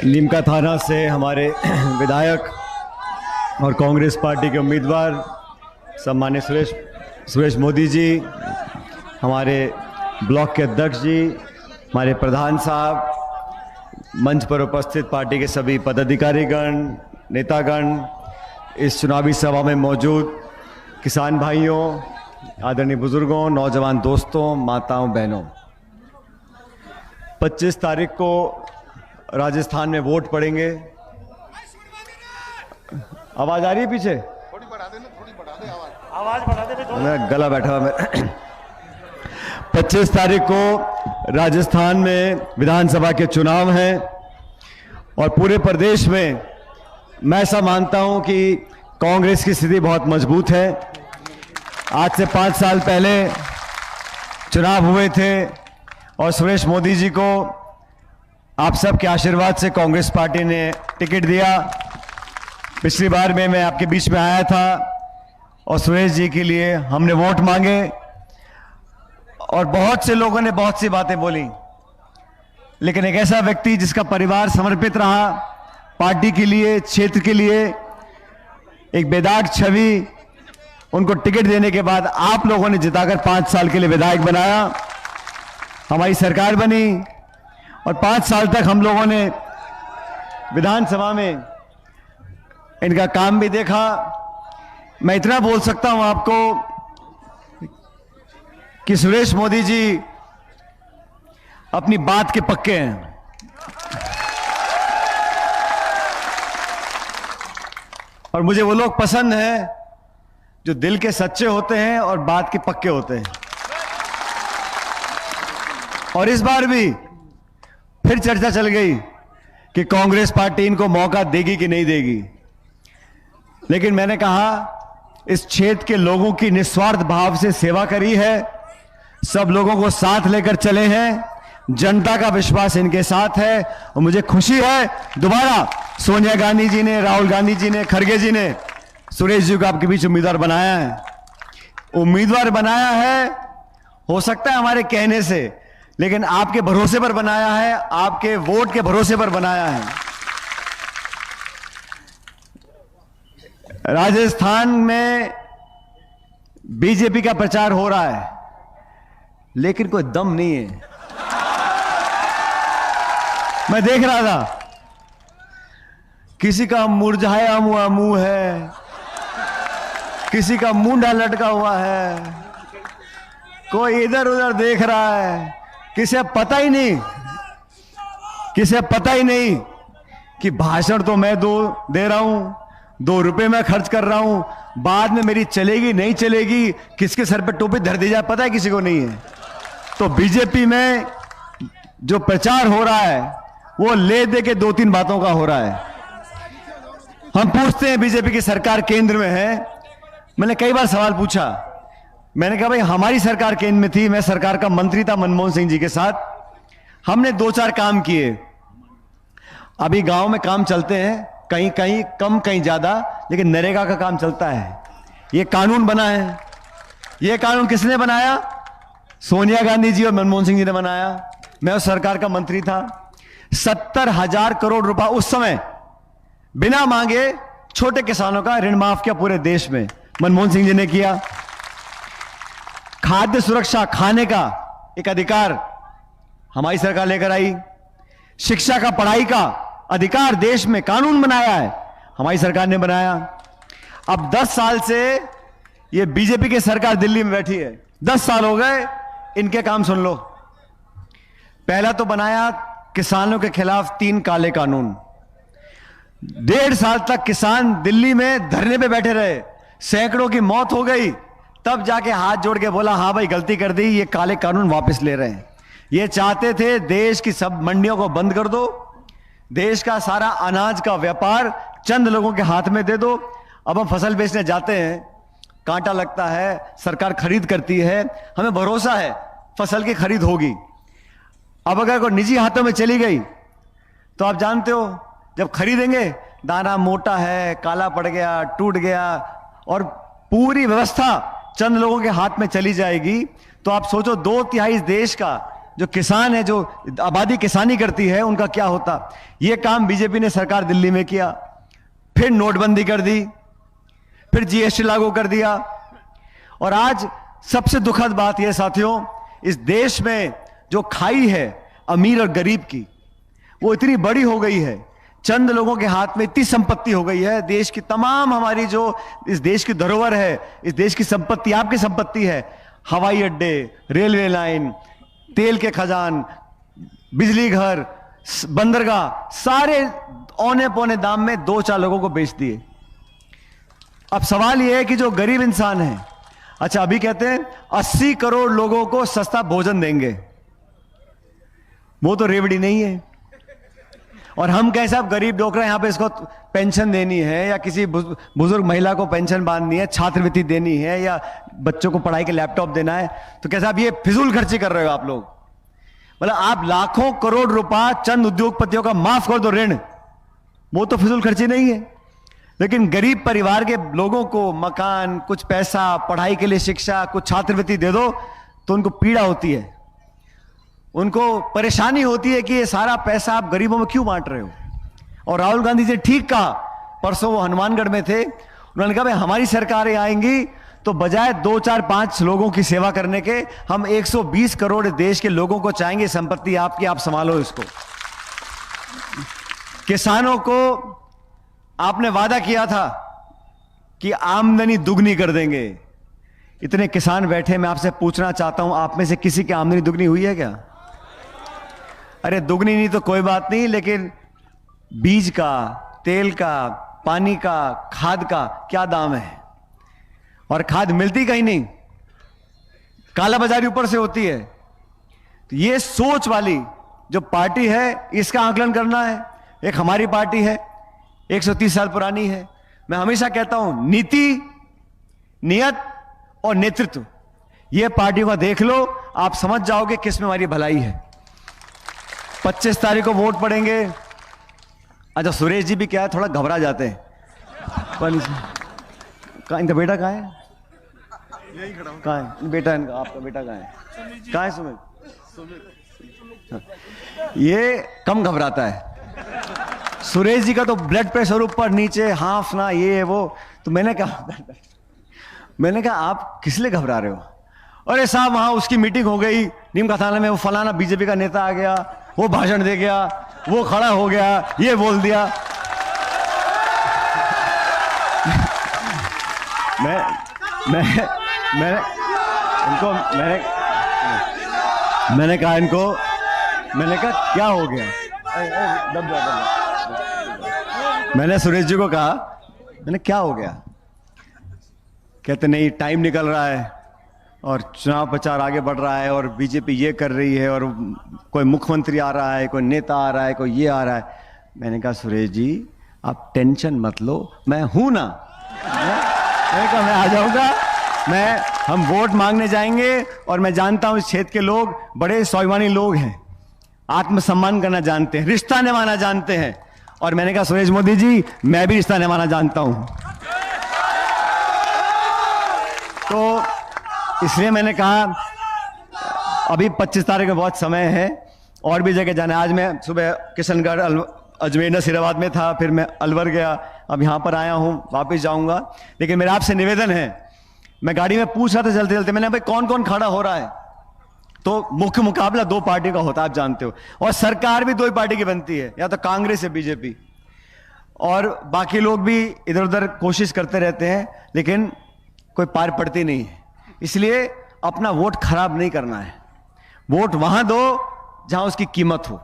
नीमका थाना से हमारे विधायक और कांग्रेस पार्टी के उम्मीदवार सम्मानित सुरेश मोदी जी, हमारे ब्लॉक के अध्यक्ष जी, हमारे प्रधान साहब, मंच पर उपस्थित पार्टी के सभी पदाधिकारीगण, नेतागण, इस चुनावी सभा में मौजूद किसान भाइयों, आदरणीय बुजुर्गों, नौजवान दोस्तों, माताओं, बहनों, 25 तारीख को राजस्थान में वोट पड़ेंगे। आवाज आ रही है पीछे? थोड़ी बढ़ा दे आवाज बढ़ा दे। मेरा गला बैठा हुआ है। 25 तारीख को राजस्थान में विधानसभा के चुनाव हैं और पूरे प्रदेश में मैं ऐसा मानता हूं कि कांग्रेस की स्थिति बहुत मजबूत है। आज से 5 साल पहले चुनाव हुए थे और सुरेश मोदी जी को आप सबके आशीर्वाद से कांग्रेस पार्टी ने टिकट दिया। पिछली बार में मैं आपके बीच में आया था और सुरेश जी के लिए हमने वोट मांगे और बहुत से लोगों ने बहुत सी बातें बोली, लेकिन एक ऐसा व्यक्ति जिसका परिवार समर्पित रहा पार्टी के लिए, क्षेत्र के लिए, एक बेदाग छवि, उनको टिकट देने के बाद आप लोगों ने जिताकर 5 साल के लिए विधायक बनाया, हमारी सरकार बनी और 5 साल तक हम लोगों ने विधानसभा में इनका काम भी देखा। मैं इतना बोल सकता हूं आपको कि सुरेश मोदी जी अपनी बात के पक्के हैं। और मुझे वो लोग पसंद हैं जो दिल के सच्चे होते हैं और बात के पक्के होते हैं। और इस बार भी फिर चर्चा चल गई कि कांग्रेस पार्टी इनको मौका देगी कि नहीं देगी, लेकिन मैंने कहा इस क्षेत्र के लोगों की निस्वार्थ भाव से सेवा करी है, सब लोगों को साथ लेकर चले हैं, जनता का विश्वास इनके साथ है और मुझे खुशी है दोबारा सोनिया गांधी जी ने, राहुल गांधी जी ने, खड़गे जी ने सुरेश जी को आपके बीच उम्मीदवार बनाया है। उम्मीदवार बनाया है, हो सकता है हमारे कहने से, लेकिन आपके भरोसे पर बनाया है, आपके वोट के भरोसे पर बनाया है। राजस्थान में बीजेपी का प्रचार हो रहा है, लेकिन कोई दम नहीं है। मैं देख रहा था किसी का मुरझाया हुआ मुंह है, किसी का मुंडा लटका हुआ है, कोई इधर उधर देख रहा है, किसे पता ही नहीं कि भाषण तो मैं दे रहा हूं, 2 रुपए मैं खर्च कर रहा हूं, बाद में मेरी चलेगी नहीं चलेगी, किसके सर पे टोपी धर दी जाए पता है किसी को नहीं है। तो बीजेपी में जो प्रचार हो रहा है वो ले दे के 2-3 बातों का हो रहा है। हम पूछते हैं बीजेपी की सरकार केंद्र में है, मैंने कई बार सवाल पूछा, मैंने कहा भाई हमारी सरकार केंद्र में थी, मैं सरकार का मंत्री था मनमोहन सिंह जी के साथ, हमने 2-4 काम किए। अभी गांव में काम चलते हैं, कहीं कहीं कम कहीं ज्यादा, लेकिन नरेगा का काम चलता है। यह कानून बना है, यह कानून किसने बनाया? सोनिया गांधी जी और मनमोहन सिंह जी ने बनाया। मैं उस सरकार का मंत्री था। 70,000 करोड़ रुपया उस समय बिना मांगे छोटे किसानों का ऋण माफ किया पूरे देश में, मनमोहन सिंह जी ने किया। खाद्य सुरक्षा, खाने का एक अधिकार हमारी सरकार लेकर आई। शिक्षा का, पढ़ाई का अधिकार देश में कानून बनाया है, हमारी सरकार ने बनाया। अब 10 साल से ये बीजेपी की सरकार दिल्ली में बैठी है, 10 साल हो गए, इनके काम सुन लो। पहला तो बनाया किसानों के खिलाफ 3 काले कानून। 1.5 साल तक किसान दिल्ली में धरने पे बैठे रहे, सैकड़ों की मौत हो गई, तब जाके हाथ जोड़ के बोला हाँ भाई गलती कर दी, ये काले कानून वापस ले रहे हैं। ये चाहते थे देश की सब मंडियों को बंद कर दो, देश का सारा अनाज का व्यापार चंद लोगों के हाथ में दे दो। अब हम फसल बेचने जाते हैं, कांटा लगता है, सरकार खरीद करती है, हमें भरोसा है फसल की खरीद होगी। अब अगर कोई निजी हाथों में चली गई तो आप जानते हो जब खरीदेंगे दाना मोटा है, काला पड़ गया, टूट गया और पूरी व्यवस्था चंद लोगों के हाथ में चली जाएगी, तो आप सोचो 2/3 देश का जो किसान है, जो आबादी किसानी करती है, उनका क्या होता। यह काम बीजेपी ने सरकार दिल्ली में किया, फिर नोटबंदी कर दी, फिर जीएसटी लागू कर दिया। और आज सबसे दुखद बात यह साथियों, इस देश में जो खाई है अमीर और गरीब की, वो इतनी बड़ी हो गई है, चंद लोगों के हाथ में इतनी संपत्ति हो गई है। देश की तमाम, हमारी जो इस देश की धरोहर है, इस देश की संपत्ति आपकी संपत्ति है, हवाई अड्डे, रेलवे लाइन, तेल के खजान, बिजली घर, बंदरगाह, सारे औने पौने दाम में 2-4 लोगों को बेच दिए। अब सवाल यह है कि जो गरीब इंसान है, अच्छा अभी कहते हैं 80 करोड़ लोगों को सस्ता भोजन देंगे, वो तो रेवड़ी नहीं है। और हम कैसे, अब गरीब डॉक्टर यहां पे इसको पेंशन देनी है, या किसी बुजुर्ग महिला को पेंशन बांधनी है, छात्रवृत्ति देनी है, या बच्चों को पढ़ाई के लैपटॉप देना है, तो कैसे आप ये फिजूल खर्ची कर रहे हो आप लोग। मतलब आप लाखों करोड़ रुपया चंद उद्योगपतियों का माफ कर दो ऋण, वो तो फिजूल खर्ची नहीं है। लेकिन गरीब परिवार के लोगों को मकान, कुछ पैसा, पढ़ाई के लिए शिक्षा, कुछ छात्रवृत्ति दे दो, तो उनको पीड़ा होती है, उनको परेशानी होती है कि ये सारा पैसा आप गरीबों में क्यों बांट रहे हो। और राहुल गांधी जी ठीक कहा, परसों वो हनुमानगढ़ में थे, उन्होंने कहा भाई हमारी सरकारें आएंगी तो बजाय 2, 4, 5 लोगों की सेवा करने के, हम 120 करोड़ देश के लोगों को चाहेंगे, संपत्ति आपकी, आप संभालो इसको। किसानों को आपने वादा किया था कि आमदनी दुगनी कर देंगे। इतने किसान बैठे, मैं आपसे पूछना चाहता हूं, आप में से किसी की आमदनी दुगनी हुई है क्या? अरे दुगनी नहीं तो कोई बात नहीं, लेकिन बीज का, तेल का, पानी का, खाद का क्या दाम है? और खाद मिलती कहीं नहीं, काला बाजारी ऊपर से होती है। तो ये सोच वाली जो पार्टी है, इसका आकलन करना है। एक हमारी पार्टी है, 130 साल पुरानी है। मैं हमेशा कहता हूं, नीति, नियत और नेतृत्व, यह पार्टी को देख लो, आप समझ जाओगे किस में हमारी भलाई है। 25 तारीख को वोट पड़ेंगे। अच्छा सुरेश जी भी क्या है, थोड़ा घबरा जाते हैं। कहाँ इनका बेटा कहाँ है? यही खड़ा हूं। कहाँ है बेटा इनका? आपका बेटा कहाँ है? कहाँ है सुमित? ये कम घबराता है। सुरेश जी का तो ब्लड प्रेशर ऊपर नीचे, हांफना, ये वो। तो मैंने कहा आप किस लिए घबरा रहे हो? अरे साहब वहां उसकी मीटिंग हो गई नीम का थाना में, वो फलाना बीजेपी का नेता आ गया, वो भाषण दे गया, वो खड़ा हो गया, ये बोल दिया। मैंने कहा क्या हो गया? मैंने सुरेश जी को कहा, मैंने क्या हो गया? कहते नहीं टाइम निकल रहा है और चुनाव प्रचार आगे बढ़ रहा है और बीजेपी ये कर रही है और कोई मुख्यमंत्री आ रहा है, कोई नेता आ रहा है, कोई ये आ रहा है। मैंने कहा सुरेश जी आप टेंशन मत लो, मैं हूं ना। मैंने कहा मैं आ जाऊंगा, हम वोट मांगने जाएंगे। और मैं जानता हूं इस क्षेत्र के लोग बड़े स्वाभिमानी लोग हैं, आत्मसम्मान करना जानते हैं, रिश्ता निभाना जानते हैं। और मैंने कहा सुरेश मोदी जी मैं भी रिश्ता निभाना जानता हूं। तो इसलिए मैंने कहा अभी 25 तारीख में बहुत समय है, और भी जगह जाना है। आज मैं सुबह किशनगढ़, अजमेर, नसीराबाद में था, फिर मैं अलवर गया, अब यहाँ पर आया हूँ, वापस जाऊँगा। लेकिन मेरा आपसे निवेदन है, मैं गाड़ी में पूछ रहा था चलते चलते, मैंने भाई कौन कौन खड़ा हो रहा है? तो मुख्य मुकाबला 2 पार्टी का होता है, आप जानते हो, और सरकार भी 2 ही पार्टी की बनती है, या तो कांग्रेस या बीजेपी। और बाकी लोग भी इधर उधर कोशिश करते रहते हैं, लेकिन कोई पार पड़ती नहीं है। इसलिए अपना वोट खराब नहीं करना है। वोट वहां दो जहां उसकी कीमत हो,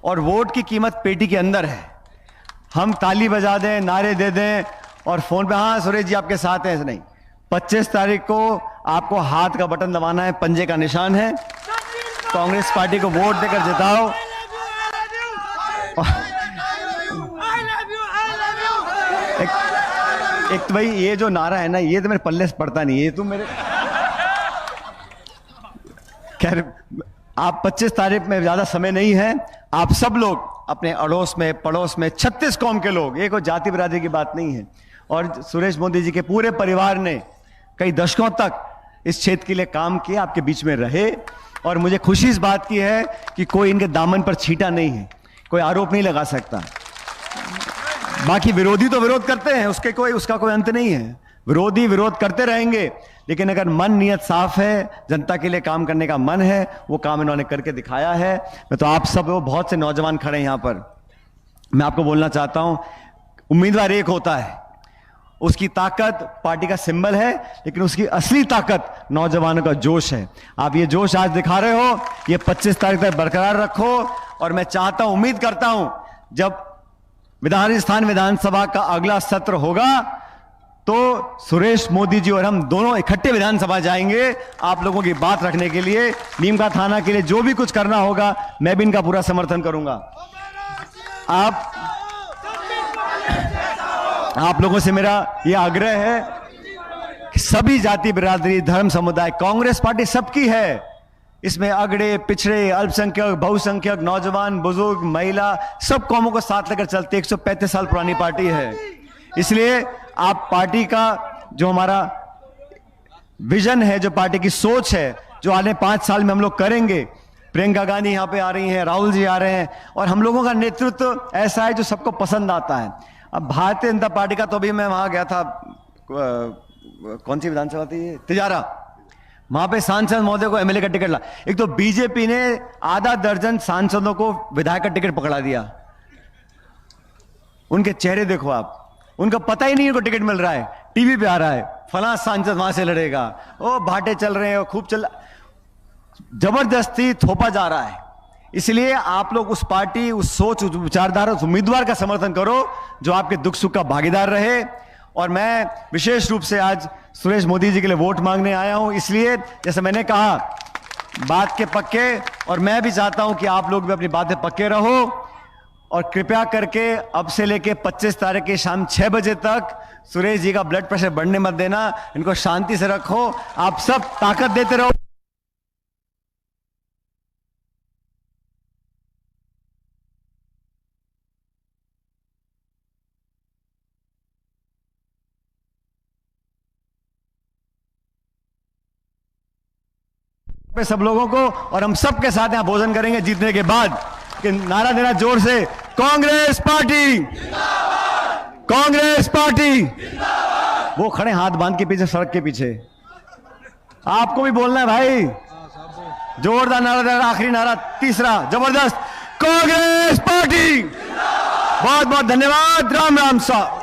और वोट की कीमत पेटी के अंदर है। हम ताली बजा दें, नारे दे दें और फोन पे हाँ सुरेश जी आपके साथ हैं, ऐसा नहीं। 25 तारीख को आपको हाथ का बटन दबाना है, पंजे का निशान है। कांग्रेस पार्टी को वोट देकर जिताओ। एक तो भाई ये जो नारा है ना, ये तो मेरे पल्ले से पड़ता नहीं, ये तुम मेरे खैर आप 25 तारीख में ज्यादा समय नहीं है, आप सब लोग अपने अड़ोस में, पड़ोस में, 36 कौम के लोग, ये कोई जाति बिरादरी की बात नहीं है। और सुरेश मोदी जी के पूरे परिवार ने कई दशकों तक इस क्षेत्र के लिए काम किया, आपके बीच में रहे, और मुझे खुशी इस बात की है कि कोई इनके दामन पर छींटा नहीं है, कोई आरोप नहीं लगा सकता। बाकी विरोधी तो विरोध करते हैं, उसका कोई अंत नहीं है। विरोधी विरोध करते रहेंगे, लेकिन अगर मन नियत साफ है, जनता के लिए काम करने का मन है, वो काम इन्होंने करके दिखाया है। मैं तो आप सब, बहुत से नौजवान खड़े हैं यहां पर, मैं आपको बोलना चाहता हूं, उम्मीदवार एक होता है, उसकी ताकत पार्टी का सिंबल है, लेकिन उसकी असली ताकत नौजवानों का जोश है। आप ये जोश आज दिखा रहे हो, ये 25 तारीख तक बरकरार रखो। और मैं चाहता हूं, उम्मीद करता हूं, जब राजस्थान विधानसभा का अगला सत्र होगा तो सुरेश मोदी जी और हम दोनों इकट्ठे विधानसभा जाएंगे आप लोगों की बात रखने के लिए। नीमका थाना के लिए जो भी कुछ करना होगा, मैं भी इनका पूरा समर्थन करूंगा। आप लोगों से मेरा यह आग्रह है कि सभी जाति, बिरादरी, धर्म, समुदाय, कांग्रेस पार्टी सबकी है, इसमें अगड़े, पिछड़े, अल्पसंख्यक, बहुसंख्यक, नौजवान, बुजुर्ग, महिला, सब कौमों को साथ लेकर चलते 135 साल पुरानी पार्टी है। इसलिए आप पार्टी का जो हमारा विजन है, जो पार्टी की सोच है, जो आने 5 साल में हम लोग करेंगे, प्रियंका गांधी यहां पे आ रही हैं, राहुल जी आ रहे हैं, और हम लोगों का नेतृत्व ऐसा है जो सबको पसंद आता है। अब भारतीय जनता पार्टी का तो अभी मैं वहां गया था, कौन सी विधानसभा थी, तिजारा, वहां पे सांसद महोदय को एमएलए का टिकट ला। एक तो बीजेपी ने आधा दर्जन सांसदों को विधायक का टिकट पकड़ा दिया। उनके चेहरे देखो आप, उनको पता ही नहीं उनको टिकट मिल रहा है, टीवी पे आ रहा है, फलां सांसद वहां से लड़ेगा, ओ भाटे चल रहे हैं, खूब चल, जबरदस्ती थोपा जा रहा है। इसलिए आप लोग उस पार्टी, उस सोच, उस विचारधारा, उस उम्मीदवार का समर्थन करो जो आपके दुख सुख का भागीदार रहे। और मैं विशेष रूप से आज सुरेश मोदी जी के लिए वोट मांगने आया हूं, इसलिए जैसे मैंने कहा, बात के पक्के, और मैं भी चाहता हूं कि आप लोग भी अपनी बातें पक्के रहो। और कृपया करके अब से लेके 25 तारीख की शाम 6 बजे तक सुरेश जी का ब्लड प्रेशर बढ़ने मत देना, इनको शांति से रखो, आप सब ताकत देते रहो। सब लोगों को, और हम सब के साथ यहां भोजन करेंगे जीतने के बाद, कि नारा देना जोर से, कांग्रेस पार्टी, कांग्रेस पार्टी। वो खड़े हाथ बांध के पीछे, सड़क के पीछे, आपको भी बोलना है भाई, जोरदार नारा देना, आखिरी नारा, तीसरा, जबरदस्त, कांग्रेस पार्टी। बहुत बहुत धन्यवाद। राम राम सा।